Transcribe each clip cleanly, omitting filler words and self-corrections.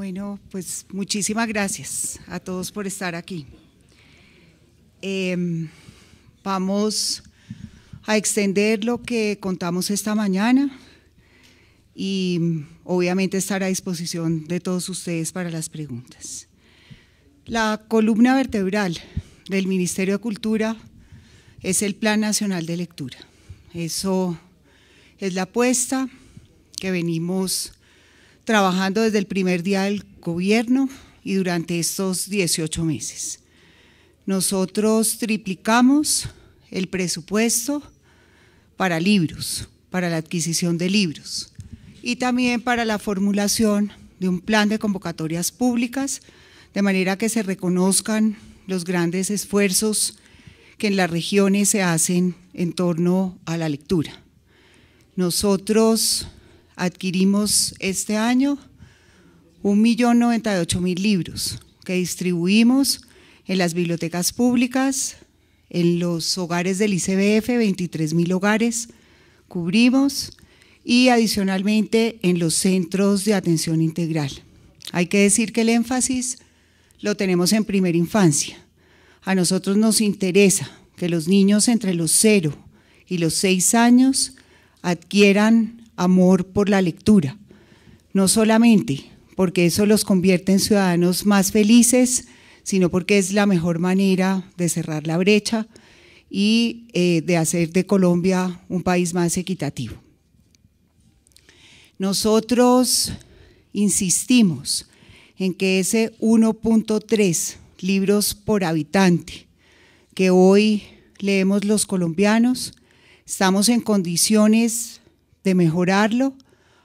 Bueno, pues muchísimas gracias a todos por estar aquí. Vamos a extender lo que contamos esta mañana y obviamente estar a disposición de todos ustedes para las preguntas. La columna vertebral del Ministerio de Cultura es el Plan Nacional de Lectura. Eso es la apuesta que venimos trabajando desde el primer día del gobierno y durante estos 18 meses. Nosotros triplicamos el presupuesto para libros, para la adquisición de libros y también para la formulación de un plan de convocatorias públicas, de manera que se reconozcan los grandes esfuerzos que en las regiones se hacen en torno a la lectura. Nosotros adquirimos este año 1.098.000 libros que distribuimos en las bibliotecas públicas, en los hogares del ICBF, 23.000 hogares cubrimos y adicionalmente en los centros de atención integral. Hay que decir que el énfasis lo tenemos en primera infancia. A nosotros nos interesa que los niños entre los 0 y los 6 años adquieran amor por la lectura, no solamente porque eso los convierte en ciudadanos más felices, sino porque es la mejor manera de cerrar la brecha y de hacer de Colombia un país más equitativo. Nosotros insistimos en que ese 1.3 libros por habitante que hoy leemos los colombianos, estamos en condiciones de mejorarlo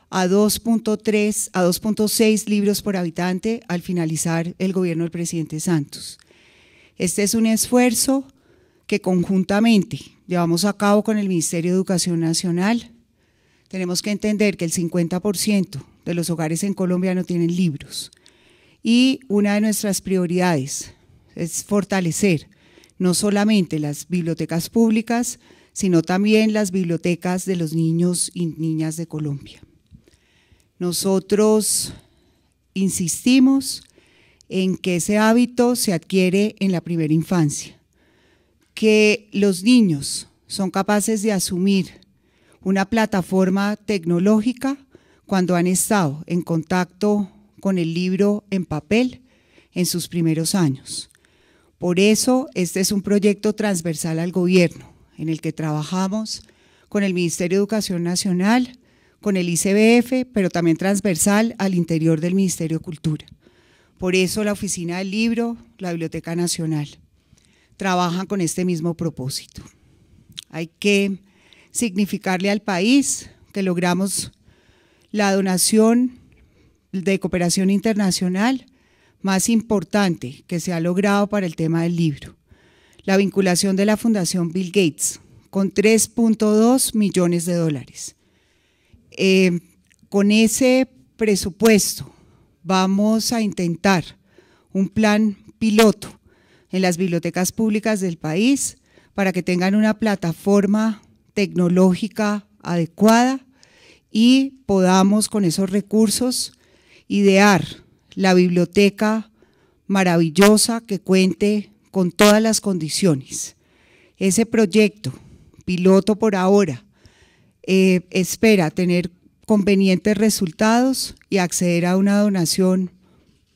a 2.3, a 2.6 libros por habitante al finalizar el gobierno del presidente Santos. Este es un esfuerzo que conjuntamente llevamos a cabo con el Ministerio de Educación Nacional. Tenemos que entender que el 50% de los hogares en Colombia no tienen libros y una de nuestras prioridades es fortalecer no solamente las bibliotecas públicas, sino también las bibliotecas de los niños y niñas de Colombia. Nosotros insistimos en que ese hábito se adquiere en la primera infancia, que los niños son capaces de asumir una plataforma tecnológica cuando han estado en contacto con el libro en papel en sus primeros años. Por eso este es un proyecto transversal al gobierno, en el que trabajamos con el Ministerio de Educación Nacional, con el ICBF, pero también transversal al interior del Ministerio de Cultura. Por eso la Oficina del Libro, la Biblioteca Nacional, trabajan con este mismo propósito. Hay que significarle al país que logramos la donación de cooperación internacional más importante que se ha logrado para el tema del libro. La vinculación de la Fundación Bill Gates con $3.2 millones. Con ese presupuesto vamos a intentar un plan piloto en las bibliotecas públicas del país para que tengan una plataforma tecnológica adecuada y podamos con esos recursos idear la biblioteca maravillosa que cuente con todas las condiciones. Ese proyecto piloto por ahora espera tener convenientes resultados y acceder a una donación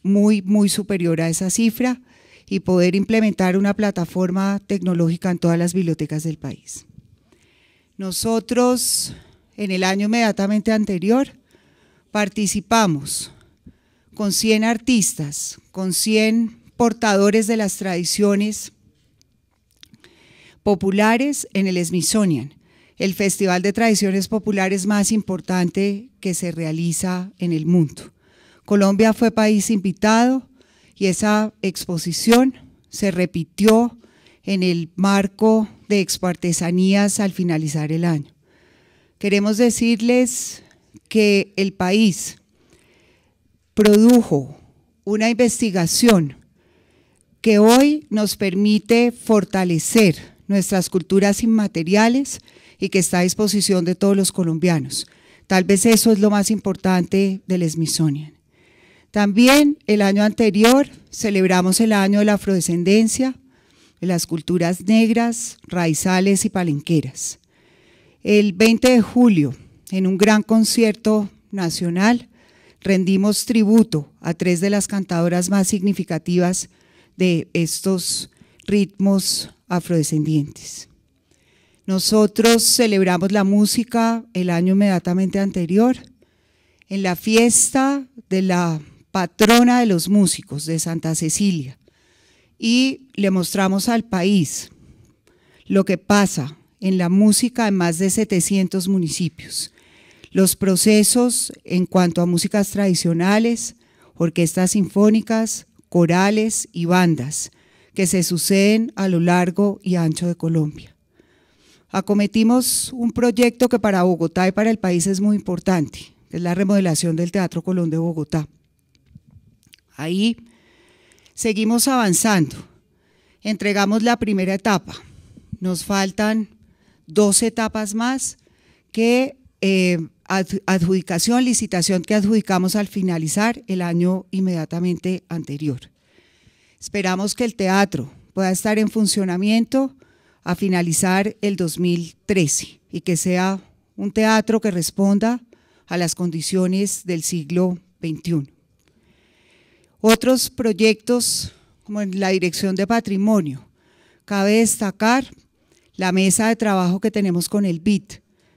muy superior a esa cifra y poder implementar una plataforma tecnológica en todas las bibliotecas del país. Nosotros en el año inmediatamente anterior participamos con 100 artistas, con 100 portadores de las tradiciones populares en el Smithsonian, el festival de tradiciones populares más importante que se realiza en el mundo. Colombia fue país invitado y esa exposición se repitió en el marco de Expo Artesanías al finalizar el año. Queremos decirles que el país produjo una investigación que hoy nos permite fortalecer nuestras culturas inmateriales y que está a disposición de todos los colombianos. Tal vez eso es lo más importante del Smithsonian. También el año anterior celebramos el año de la afrodescendencia, de las culturas negras, raizales y palenqueras. El 20 de julio, en un gran concierto nacional, rendimos tributo a 3 de las cantadoras más significativas de estos ritmos afrodescendientes. Nosotros celebramos la música el año inmediatamente anterior, en la fiesta de la patrona de los músicos, de Santa Cecilia, y le mostramos al país lo que pasa en la música en más de 700 municipios, los procesos en cuanto a músicas tradicionales, orquestas sinfónicas, corales y bandas que se suceden a lo largo y ancho de Colombia. Acometimos un proyecto que para Bogotá y para el país es muy importante, que es la remodelación del Teatro Colón de Bogotá. Ahí seguimos avanzando, entregamos la primera etapa, nos faltan 2 etapas más que adjudicación, licitación que adjudicamos al finalizar el año inmediatamente anterior. Esperamos que el teatro pueda estar en funcionamiento a finalizar el 2013 y que sea un teatro que responda a las condiciones del siglo XXI. Otros proyectos, como en la Dirección de Patrimonio, cabe destacar la mesa de trabajo que tenemos con el BID,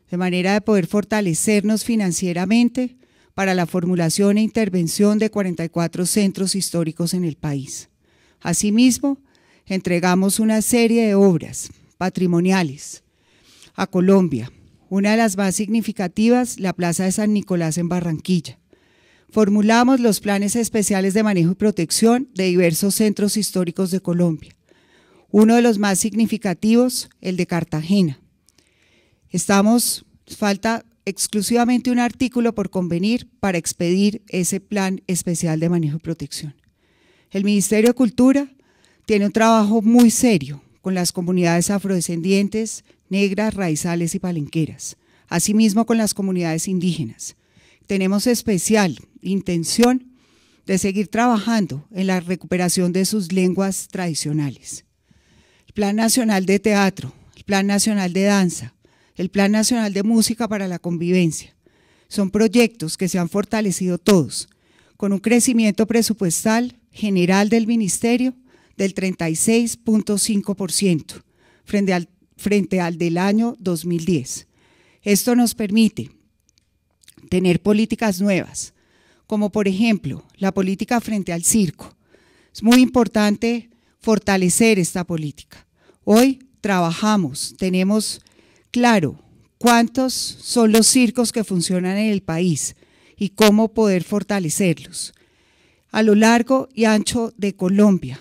de manera de poder fortalecernos financieramente para la formulación e intervención de 44 centros históricos en el país. Asimismo, entregamos una serie de obras patrimoniales a Colombia, una de las más significativas, la Plaza de San Nicolás en Barranquilla. Formulamos los planes especiales de manejo y protección de diversos centros históricos de Colombia. Uno de los más significativos, el de Cartagena. Falta exclusivamente un artículo por convenir para expedir ese plan especial de manejo y protección. El Ministerio de Cultura tiene un trabajo muy serio con las comunidades afrodescendientes, negras, raizales y palenqueras, asimismo con las comunidades indígenas. Tenemos especial intención de seguir trabajando en la recuperación de sus lenguas tradicionales. El Plan Nacional de Teatro, el Plan Nacional de Danza, el Plan Nacional de Música para la Convivencia, son proyectos que se han fortalecido todos, con un crecimiento presupuestal general del Ministerio del 36.5% frente al del año 2010. Esto nos permite tener políticas nuevas, como por ejemplo la política frente al circo. Es muy importante fortalecer esta política. Hoy trabajamos, tenemos claro cuántos son los circos que funcionan en el país y cómo poder fortalecerlos. A lo largo y ancho de Colombia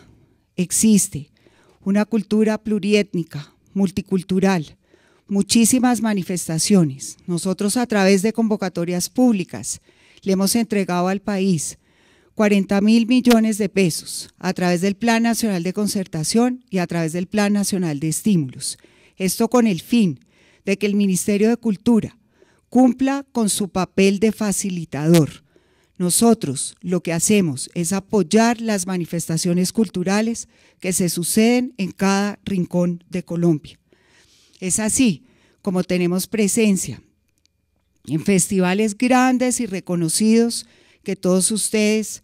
existe una cultura pluriétnica, multicultural, muchísimas manifestaciones. Nosotros a través de convocatorias públicas le hemos entregado al país 40.000 millones de pesos a través del Plan Nacional de Concertación y a través del Plan Nacional de Estímulos. Esto con el fin de que el Ministerio de Cultura cumpla con su papel de facilitador. Nosotros lo que hacemos es apoyar las manifestaciones culturales que se suceden en cada rincón de Colombia. Es así como tenemos presencia en festivales grandes y reconocidos que todos ustedes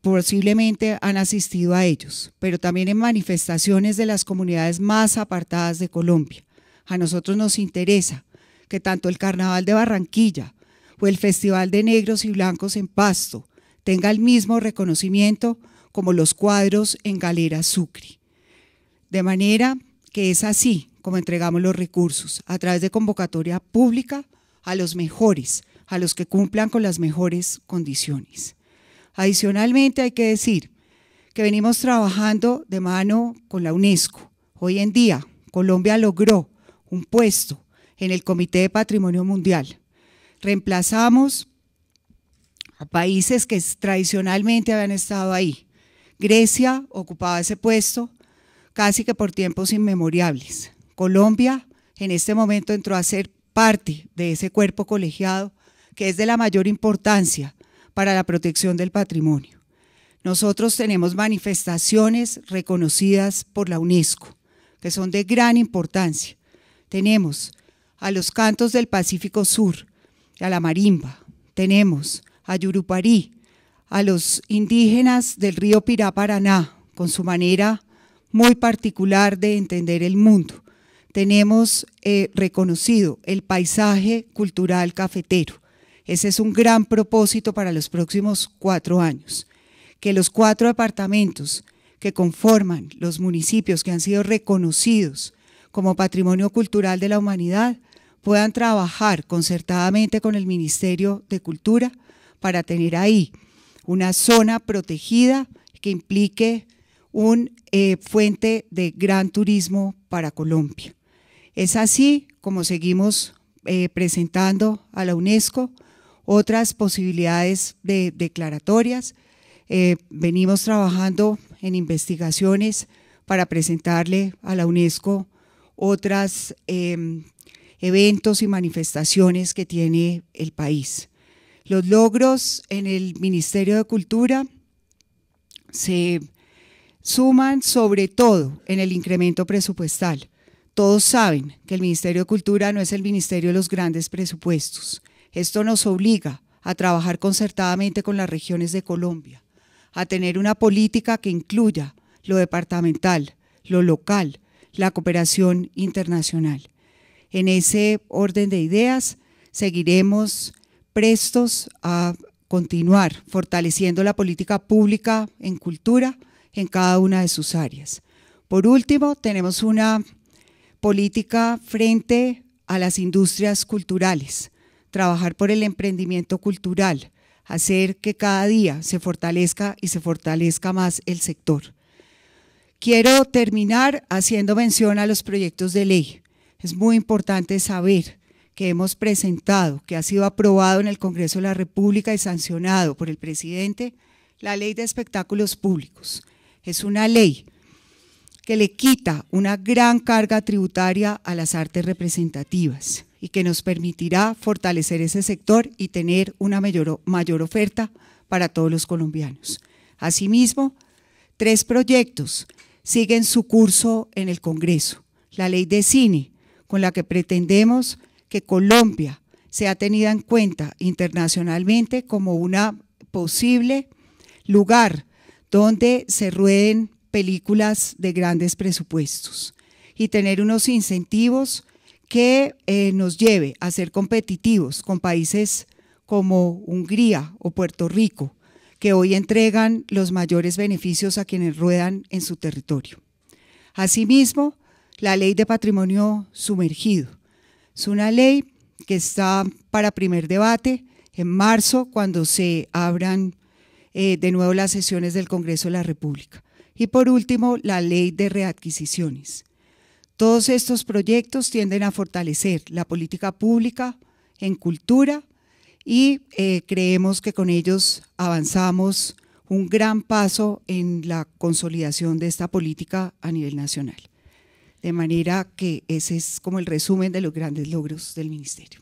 posiblemente han asistido a ellos, pero también en manifestaciones de las comunidades más apartadas de Colombia. A nosotros nos interesa que tanto el Carnaval de Barranquilla o el Festival de Negros y Blancos en Pasto tenga el mismo reconocimiento como los cuadros en Galera Sucre. De manera que es así como entregamos los recursos, a través de convocatoria pública a los mejores, a los que cumplan con las mejores condiciones. Adicionalmente hay que decir que venimos trabajando de mano con la UNESCO. Hoy en día Colombia logró un puesto en el Comité de Patrimonio Mundial. Reemplazamos a países que tradicionalmente habían estado ahí. Grecia ocupaba ese puesto casi que por tiempos inmemorables. Colombia en este momento entró a ser parte de ese cuerpo colegiado que es de la mayor importancia para la protección del patrimonio. Nosotros tenemos manifestaciones reconocidas por la UNESCO, que son de gran importancia. Tenemos a los cantos del Pacífico Sur, a la marimba, tenemos a Yurupari, a los indígenas del río Pirá-Paraná, con su manera muy particular de entender el mundo. Tenemos reconocido el paisaje cultural cafetero. Ese es un gran propósito para los próximos 4 años, que los 4 departamentos que conforman los municipios que han sido reconocidos como Patrimonio Cultural de la Humanidad puedan trabajar concertadamente con el Ministerio de Cultura para tener ahí una zona protegida que implique una fuente de gran turismo para Colombia. Es así como seguimos presentando a la UNESCO otras posibilidades de declaratorias. Venimos trabajando en investigaciones para presentarle a la UNESCO otros eventos y manifestaciones que tiene el país. Los logros en el Ministerio de Cultura se suman sobre todo en el incremento presupuestal. Todos saben que el Ministerio de Cultura no es el ministerio de los grandes presupuestos. Esto nos obliga a trabajar concertadamente con las regiones de Colombia, a tener una política que incluya lo departamental, lo local, la cooperación internacional. En ese orden de ideas, seguiremos prestos a continuar fortaleciendo la política pública en cultura en cada una de sus áreas. Por último, tenemos una política frente a las industrias culturales, trabajar por el emprendimiento cultural, hacer que cada día se fortalezca y se fortalezca más el sector. Quiero terminar haciendo mención a los proyectos de ley. Es muy importante saber que hemos presentado, que ha sido aprobado en el Congreso de la República y sancionado por el presidente, la Ley de Espectáculos Públicos. Es una ley que le quita una gran carga tributaria a las artes representativas y que nos permitirá fortalecer ese sector y tener una mayor oferta para todos los colombianos. Asimismo, 3 proyectos siguen su curso en el Congreso. La ley de cine, con la que pretendemos que Colombia sea tenida en cuenta internacionalmente como una posible lugar donde se rueden películas de grandes presupuestos y tener unos incentivos que nos lleve a ser competitivos con países como Hungría o Puerto Rico, que hoy entregan los mayores beneficios a quienes ruedan en su territorio. Asimismo, la Ley de Patrimonio Sumergido. Es una ley que está para primer debate en marzo, cuando se abran de nuevo las sesiones del Congreso de la República. Y por último, la Ley de Readquisiciones. Todos estos proyectos tienden a fortalecer la política pública en cultura y creemos que con ellos avanzamos un gran paso en la consolidación de esta política a nivel nacional. De manera que ese es como el resumen de los grandes logros del ministerio.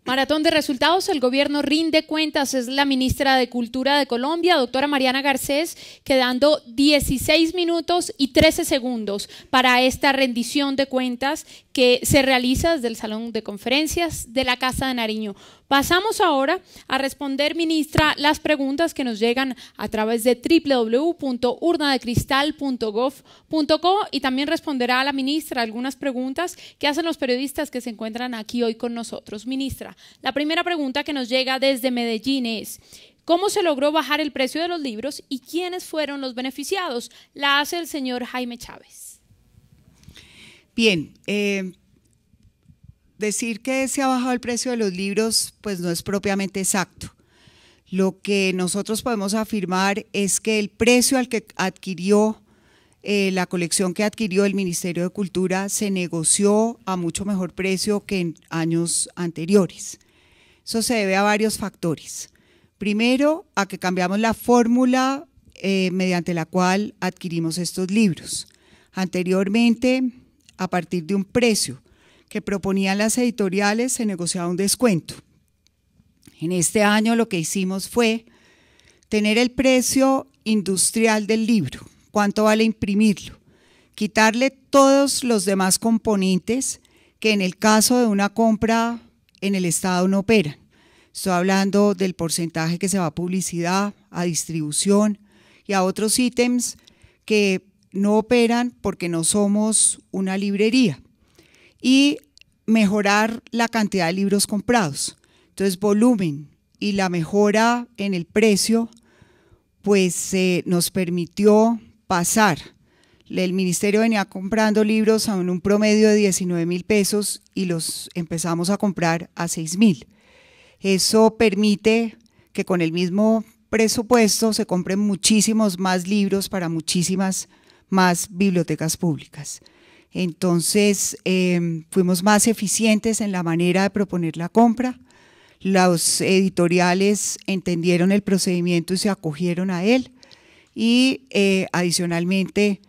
Maratón de resultados, el gobierno rinde cuentas, es la ministra de Cultura de Colombia, doctora Mariana Garcés, quedando 16 minutos y 13 segundos para esta rendición de cuentas que se realiza desde el Salón de Conferencias de la Casa de Nariño. Pasamos ahora a responder, ministra, las preguntas que nos llegan a través de www.urnadecristal.gov.co y también responderá a la ministra algunas preguntas que hacen los periodistas que se encuentran aquí hoy con nosotros. Ministra, la primera pregunta que nos llega desde Medellín es: ¿cómo se logró bajar el precio de los libros y quiénes fueron los beneficiados? La hace el señor Jaime Chávez. Bien, decir que se ha bajado el precio de los libros pues no es propiamente exacto. Lo que nosotros podemos afirmar es que el precio al que adquirió la colección que adquirió el Ministerio de Cultura se negoció a mucho mejor precio que en años anteriores. Eso se debe a varios factores. Primero, a que cambiamos la fórmula mediante la cual adquirimos estos libros. Anteriormente, a partir de un precio que proponían las editoriales, se negociaba un descuento. En este año lo que hicimos fue tener el precio industrial del libro, cuánto vale imprimirlo, quitarle todos los demás componentes que en el caso de una compra en el Estado no operan. Estoy hablando del porcentaje que se va a publicidad, a distribución y a otros ítems que no operan porque no somos una librería. Y mejorar la cantidad de libros comprados. Entonces, volumen y la mejora en el precio, pues nos permitió pasar. El ministerio venía comprando libros a un promedio de 19.000 pesos y los empezamos a comprar a 6.000. Eso permite que con el mismo presupuesto se compren muchísimos más libros para muchísimas más bibliotecas públicas. Entonces, fuimos más eficientes en la manera de proponer la compra. Los editoriales entendieron el procedimiento y se acogieron a él. Y adicionalmente,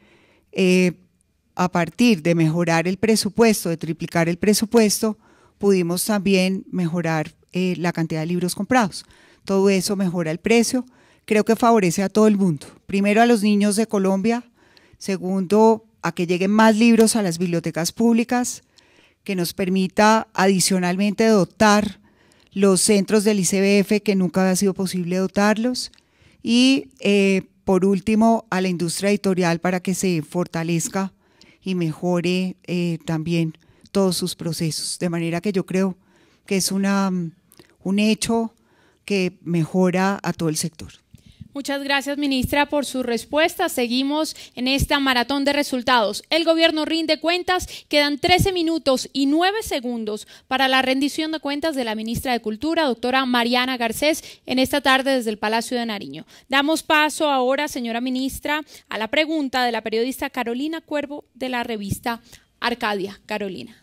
a partir de mejorar el presupuesto, de triplicar el presupuesto, pudimos también mejorar la cantidad de libros comprados. Todo eso mejora el precio. Creo que favorece a todo el mundo. Primero, a los niños de Colombia. Segundo, a que lleguen más libros a las bibliotecas públicas, que nos permita adicionalmente dotar los centros del ICBF, que nunca había sido posible dotarlos, y por último a la industria editorial para que se fortalezca y mejore también todos sus procesos, de manera que yo creo que es un hecho que mejora a todo el sector. Muchas gracias, ministra, por su respuesta. Seguimos en esta maratón de resultados. El gobierno rinde cuentas. Quedan 13 minutos y 9 segundos para la rendición de cuentas de la ministra de Cultura, doctora Mariana Garcés, en esta tarde desde el Palacio de Nariño. Damos paso ahora, señora ministra, a la pregunta de la periodista Carolina Cuervo de la revista Arcadia. Carolina.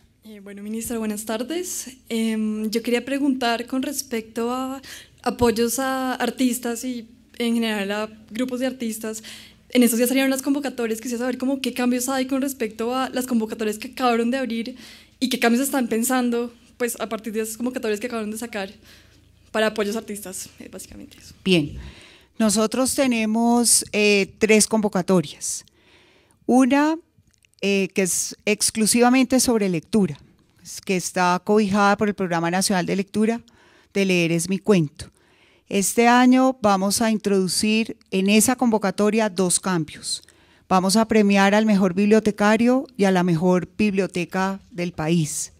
Bueno, ministra, buenas tardes. Yo quería preguntar con respecto a apoyos a artistas y en general a grupos de artistas. En estos días salieron las convocatorias. Quisiera saber qué cambios hay con respecto a las convocatorias que acabaron de abrir y qué cambios están pensando pues, a partir de esas convocatorias que acabaron de sacar para apoyos a artistas, básicamente eso. Bien, nosotros tenemos 3 convocatorias. Una que es exclusivamente sobre lectura, que está cobijada por el Programa Nacional de Lectura de Leer es mi cuento. Este año vamos a introducir en esa convocatoria 2 cambios. Vamos a premiar al mejor bibliotecario y a la mejor biblioteca del país.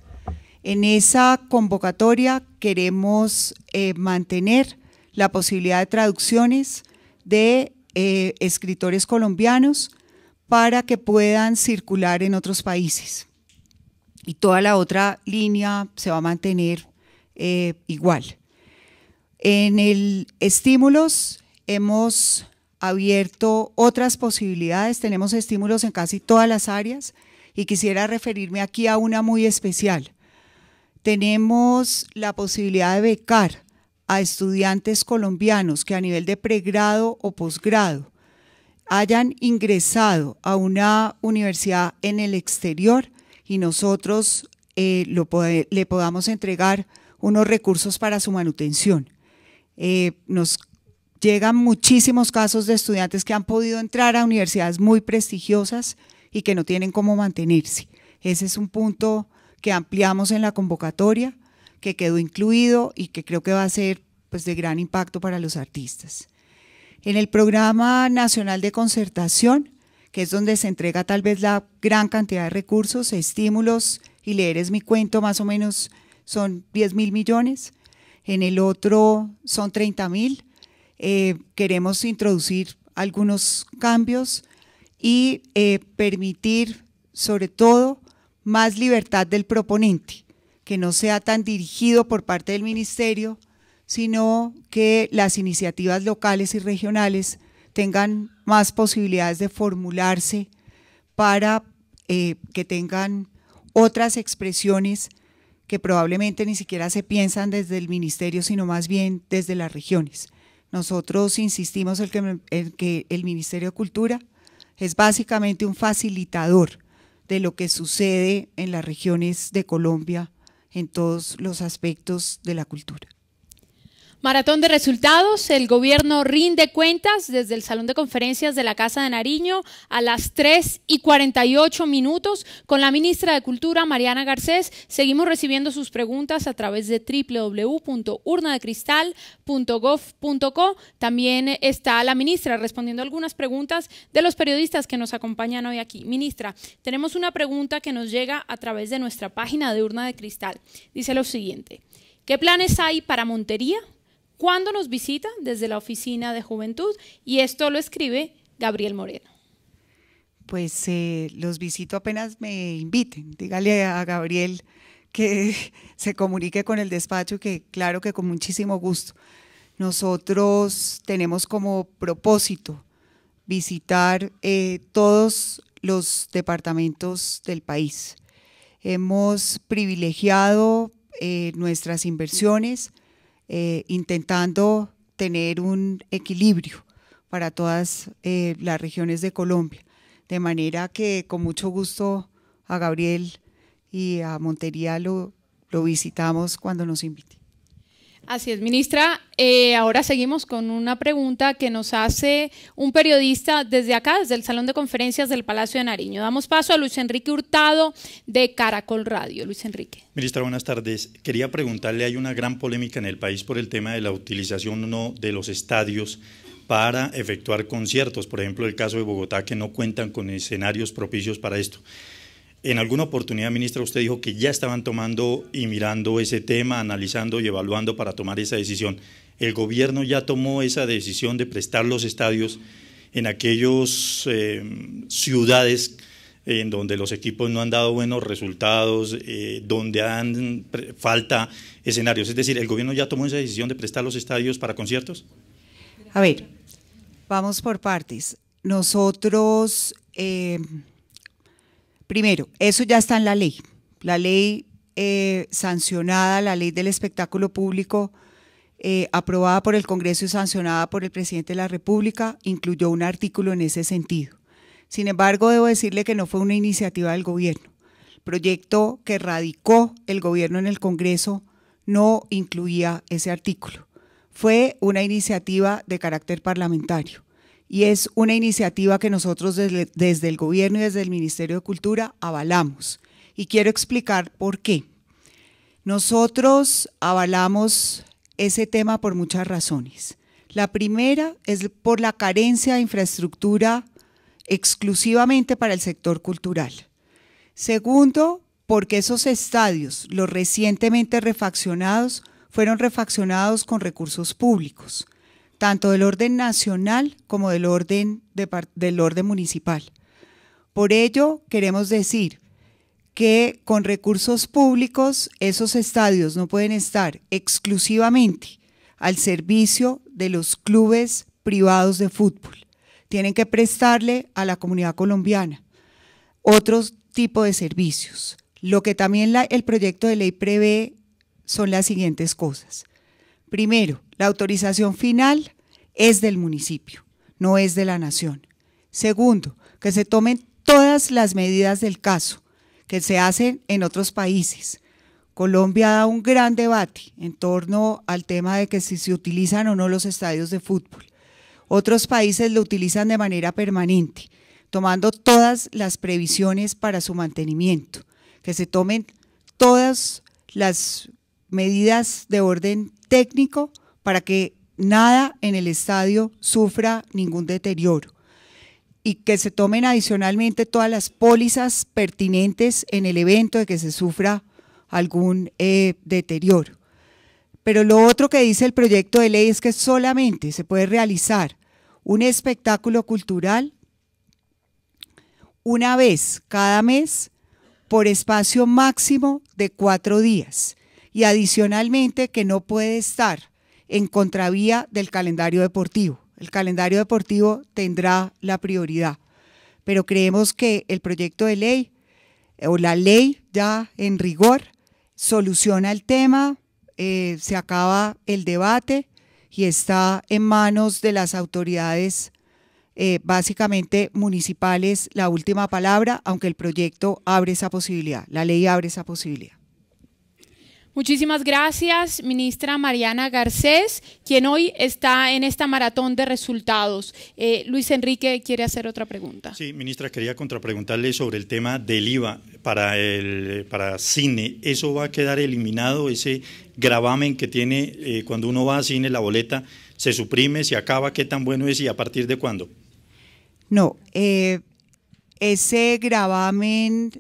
En esa convocatoria queremos mantener la posibilidad de traducciones de escritores colombianos para que puedan circular en otros países. Y toda la otra línea se va a mantener igual. En el estímulos hemos abierto otras posibilidades, tenemos estímulos en casi todas las áreas y quisiera referirme aquí a una muy especial. Tenemos la posibilidad de becar a estudiantes colombianos que a nivel de pregrado o posgrado hayan ingresado a una universidad en el exterior y nosotros le podamos entregar unos recursos para su manutención. Nos llegan muchísimos casos de estudiantes que han podido entrar a universidades muy prestigiosas y que no tienen cómo mantenerse. Ese es un punto que ampliamos en la convocatoria, que quedó incluido y que creo que va a ser pues, de gran impacto para los artistas. En el Programa Nacional de Concertación, que es donde se entrega tal vez la gran cantidad de recursos, estímulos y Leer es mi cuento, más o menos son 10.000 millones. En el otro son 30.000. Queremos introducir algunos cambios y permitir, sobre todo, más libertad del proponente, que no sea tan dirigido por parte del ministerio, sino que las iniciativas locales y regionales tengan más posibilidades de formularse para que tengan otras expresiones que probablemente ni siquiera se piensan desde el ministerio, sino más bien desde las regiones. Nosotros insistimos en que el Ministerio de Cultura es básicamente un facilitador de lo que sucede en las regiones de Colombia en todos los aspectos de la cultura. Maratón de resultados, el gobierno rinde cuentas desde el Salón de Conferencias de la Casa de Nariño a las 3:48 con la ministra de Cultura, Mariana Garcés. Seguimos recibiendo sus preguntas a través de www.urnadecristal.gov.co. También está la ministra respondiendo algunas preguntas de los periodistas que nos acompañan hoy aquí. Ministra, tenemos una pregunta que nos llega a través de nuestra página de Urna de Cristal. Dice lo siguiente: ¿qué planes hay para Montería? ¿Cuándo nos visita desde la Oficina de Juventud? Y esto lo escribe Gabriel Moreno. Pues los visito apenas me inviten. Dígale a Gabriel que se comunique con el despacho, que claro que con muchísimo gusto. Nosotros tenemos como propósito visitar todos los departamentos del país. Hemos privilegiado nuestras inversiones intentando tener un equilibrio para todas las regiones de Colombia, de manera que con mucho gusto a Gabriel y a Montería lo visitamos cuando nos invite. Así es, ministra. Ahora seguimos con una pregunta que nos hace un periodista desde acá, desde el Salón de Conferencias del Palacio de Nariño. Damos paso a Luis Enrique Hurtado de Caracol Radio. Luis Enrique. Ministra, buenas tardes. Quería preguntarle, hay una gran polémica en el país por el tema de la utilización o no de los estadios para efectuar conciertos. Por ejemplo, el caso de Bogotá, que no cuentan con escenarios propicios para esto. En alguna oportunidad, ministra, usted dijo que ya estaban tomando y mirando ese tema, analizando y evaluando para tomar esa decisión. ¿El gobierno ya tomó esa decisión de prestar los estadios en aquellas ciudades en donde los equipos no han dado buenos resultados, donde falta escenarios? Es decir, ¿el gobierno ya tomó esa decisión de prestar los estadios para conciertos? A ver, vamos por partes. Nosotros… primero, eso ya está en la ley sancionada, la ley del espectáculo público, aprobada por el Congreso y sancionada por el presidente de la República, incluyó un artículo en ese sentido. Sin embargo, debo decirle que no fue una iniciativa del gobierno. El proyecto que radicó el gobierno en el Congreso no incluía ese artículo. Fue una iniciativa de carácter parlamentario. Y es una iniciativa que nosotros desde el gobierno y desde el Ministerio de Cultura avalamos. Y quiero explicar por qué. Nosotros avalamos ese tema por muchas razones. La primera es por la carencia de infraestructura exclusivamente para el sector cultural. Segundo, porque esos estadios, los recientemente refaccionados, fueron refaccionados con recursos públicos, tanto del orden nacional como del orden municipal. Por ello, queremos decir que con recursos públicos esos estadios no pueden estar exclusivamente al servicio de los clubes privados de fútbol. Tienen que prestarle a la comunidad colombiana otro tipo de servicios. Lo que también el proyecto de ley prevé son las siguientes cosas. Primero, la autorización final es del municipio, no es de la nación. Segundo, que se tomen todas las medidas del caso que se hacen en otros países. Colombia da un gran debate en torno al tema de que si se utilizan o no los estadios de fútbol. Otros países lo utilizan de manera permanente, tomando todas las previsiones para su mantenimiento, que se tomen todas las medidas de orden técnico para que nada en el estadio sufra ningún deterioro y que se tomen adicionalmente todas las pólizas pertinentes en el evento de que se sufra algún deterioro. Pero lo otro que dice el proyecto de ley es que solamente se puede realizar un espectáculo cultural una vez cada mes por espacio máximo de 4 días y adicionalmente que no puede estar en contravía del calendario deportivo. El calendario deportivo tendrá la prioridad, pero creemos que el proyecto de ley o la ley ya en rigor soluciona el tema, se acaba el debate y está en manos de las autoridades básicamente municipales la última palabra, aunque el proyecto abre esa posibilidad, la ley abre esa posibilidad. Muchísimas gracias, ministra Mariana Garcés, quien hoy está en esta maratón de resultados. Luis Enrique quiere hacer otra pregunta. Sí, ministra, quería contrapreguntarle sobre el tema del IVA para cine. ¿Eso va a quedar eliminado, ese gravamen que tiene cuando uno va a cine, la boleta, se suprime, se acaba? ¿Qué tan bueno es y a partir de cuándo? No, ese gravamen,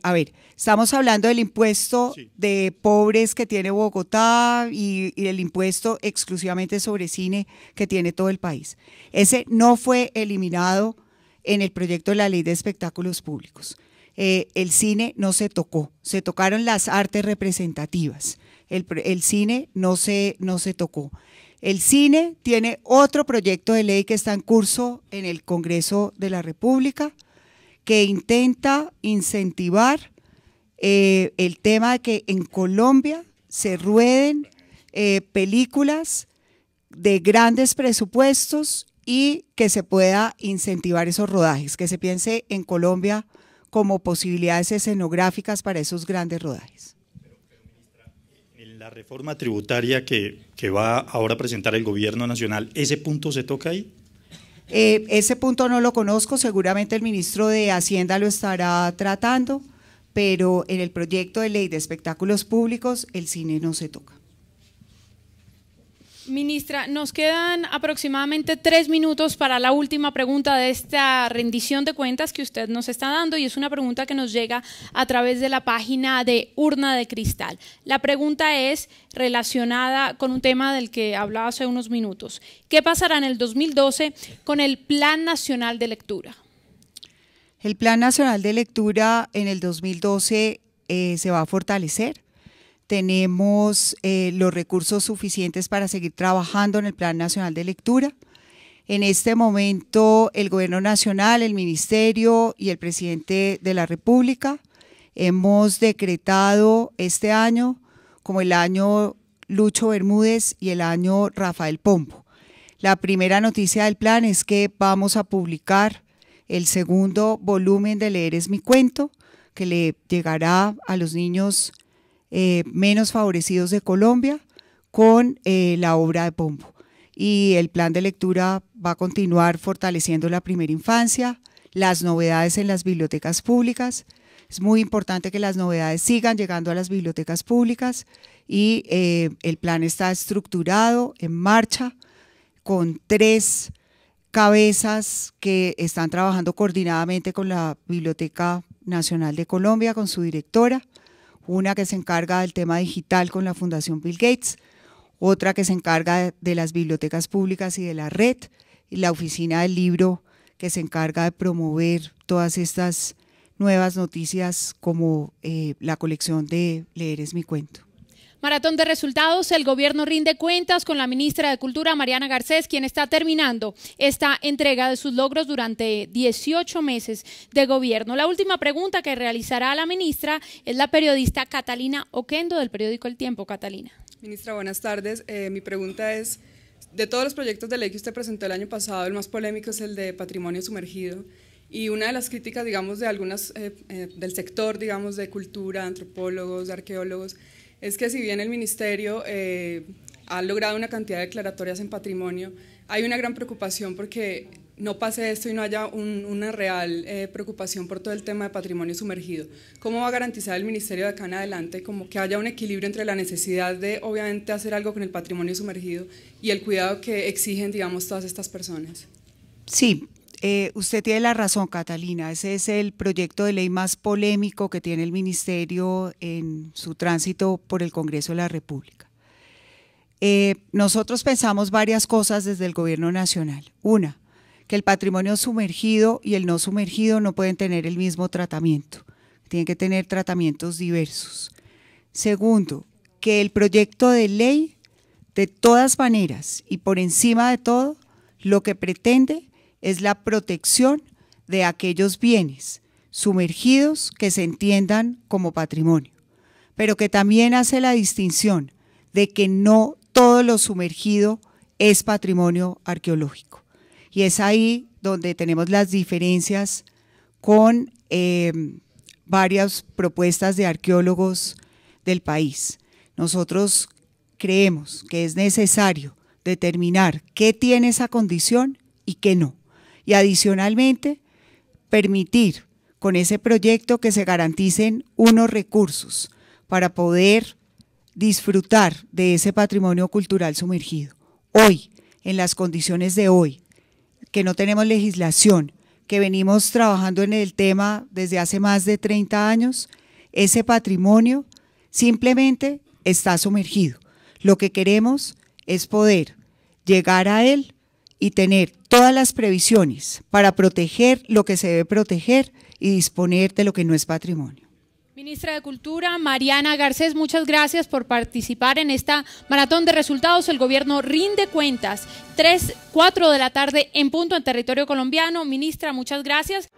a ver, estamos hablando del impuesto de pobres que tiene Bogotá y el impuesto exclusivamente sobre cine que tiene todo el país. Ese no fue eliminado en el proyecto de la Ley de Espectáculos Públicos. El cine no se tocó, se tocaron las artes representativas. El cine no se tocó. El cine tiene otro proyecto de ley que está en curso en el Congreso de la República que intenta incentivar el tema de que en Colombia se rueden películas de grandes presupuestos y que se pueda incentivar esos rodajes, que se piense en Colombia como posibilidades escenográficas para esos grandes rodajes. En la reforma tributaria que va ahora a presentar el Gobierno Nacional, ¿ese punto se toca ahí? Ese punto no lo conozco, seguramente el ministro de Hacienda lo estará tratando, pero en el proyecto de ley de espectáculos públicos el cine no se toca. Ministra, nos quedan aproximadamente 3 minutos para la última pregunta de esta rendición de cuentas que usted nos está dando, y es una pregunta que nos llega a través de la página de Urna de Cristal. La pregunta es relacionada con un tema del que hablaba hace unos minutos. ¿Qué pasará en el 2012 con el Plan Nacional de Lectura? El Plan Nacional de Lectura en el 2012 se va a fortalecer. Tenemos los recursos suficientes para seguir trabajando en el Plan Nacional de Lectura. En este momento el Gobierno Nacional, el Ministerio y el Presidente de la República hemos decretado este año como el año Lucho Bermúdez y el año Rafael Pombo. La primera noticia del plan es que vamos a publicar el segundo volumen de Leer es mi cuento, que le llegará a los niños menos favorecidos de Colombia con la obra de Pombo. Y el plan de lectura va a continuar fortaleciendo la primera infancia, las novedades en las bibliotecas públicas. Es muy importante que las novedades sigan llegando a las bibliotecas públicas y el plan está estructurado, en marcha, con 3 cabezas que están trabajando coordinadamente con la Biblioteca Nacional de Colombia, con su directora. Una que se encarga del tema digital con la Fundación Bill Gates, otra que se encarga de las bibliotecas públicas y de la red, y la Oficina del Libro que se encarga de promover todas estas nuevas noticias como la colección de Leer es mi cuento. Maratón de resultados, el gobierno rinde cuentas con la ministra de Cultura, Mariana Garcés, quien está terminando esta entrega de sus logros durante 18 meses de gobierno. La última pregunta que realizará la ministra es la periodista Catalina Oquendo del periódico El Tiempo. Catalina. Ministra, buenas tardes. Mi pregunta es, de todos los proyectos de ley que usted presentó el año pasado, el más polémico es el de patrimonio sumergido. Y una de las críticas, digamos, de algunas del sector, digamos, de cultura, antropólogos, arqueólogos, es que si bien el ministerio ha logrado una cantidad de declaratorias en patrimonio, hay una gran preocupación porque no pase esto y no haya una real preocupación por todo el tema de patrimonio sumergido. ¿Cómo va a garantizar el ministerio de acá en adelante como que haya un equilibrio entre la necesidad de obviamente hacer algo con el patrimonio sumergido y el cuidado que exigen, digamos, todas estas personas? Sí. Usted tiene la razón, Catalina, ese es el proyecto de ley más polémico que tiene el Ministerio en su tránsito por el Congreso de la República. Nosotros pensamos varias cosas desde el Gobierno Nacional. Una, que el patrimonio sumergido y el no sumergido no pueden tener el mismo tratamiento, tienen que tener tratamientos diversos. Segundo, que el proyecto de ley, de todas maneras y por encima de todo, lo que pretende es la protección de aquellos bienes sumergidos que se entiendan como patrimonio, pero que también hace la distinción de que no todo lo sumergido es patrimonio arqueológico. Y es ahí donde tenemos las diferencias con varias propuestas de arqueólogos del país. Nosotros creemos que es necesario determinar qué tiene esa condición y qué no. Y adicionalmente, permitir con ese proyecto que se garanticen unos recursos para poder disfrutar de ese patrimonio cultural sumergido. Hoy, en las condiciones de hoy, que no tenemos legislación, que venimos trabajando en el tema desde hace más de 30 años, ese patrimonio simplemente está sumergido. Lo que queremos es poder llegar a él y tener todas las previsiones para proteger lo que se debe proteger y disponer de lo que no es patrimonio. Ministra de Cultura, Mariana Garcés, muchas gracias por participar en esta maratón de resultados. El gobierno rinde cuentas. 3, 4 de la tarde en punto en territorio colombiano. Ministra, muchas gracias.